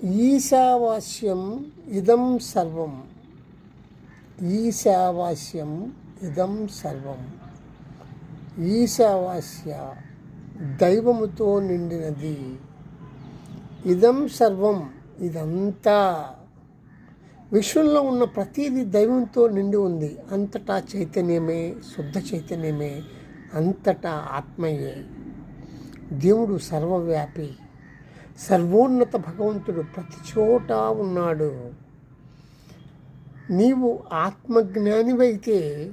ఈశావాస్యం ఇదం సర్వం. ఈశావాస్యం ఇదం సర్వం. ఈశావాస్య దైవముతో నిండినది. ఇదం సర్వం ఇదంతా. విశ్వంలో ఉన్న ప్రతిదీ దైవంతో నిండి ఉంది. అంతటా చైతన్యమే, శుద్ధ చైతన్యమే, అంతటా ఆత్మయే. దేవుడు సర్వవ్యాపి, సర్వోన్నత భగవంతుడు ప్రతి చోట ఉన్నాడు. నీవు ఆత్మజ్ఞానివైతే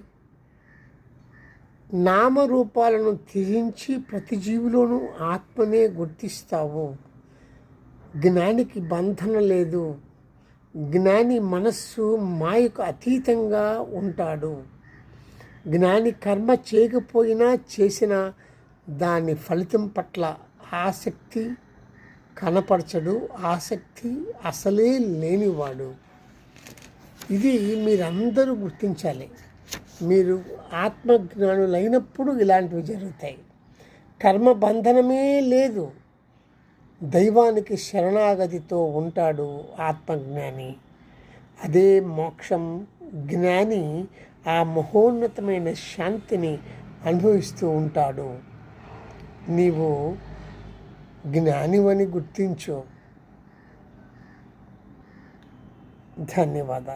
నామరూపాలను త్యజించి ప్రతి జీవిలోనూ ఆత్మనే గుర్తిస్తావు. జ్ఞానికి బంధన లేదు. జ్ఞాని మనస్సు మాయకు అతీతంగా ఉంటాడు. జ్ఞాని కర్మ చేయకపోయినా చేసిన దాని ఫలితం పట్ల ఆసక్తి కనపరచడు. ఆసక్తి అసలే లేనివాడు. ఇది మీరందరూ గుర్తించాలి. మీరు ఆత్మజ్ఞానులైనప్పుడు ఇలాంటివి జరుగుతాయి. కర్మబంధనమే లేదు. దైవానికి శరణాగతితో ఉంటాడు ఆత్మజ్ఞాని. అదే మోక్షం. జ్ఞాని ఆ మహోన్నతమైన శాంతిని అనుభవిస్తూ ఉంటాడు. నీవు జ్ఞానివని గుర్తించు. ధన్యవాదాలు.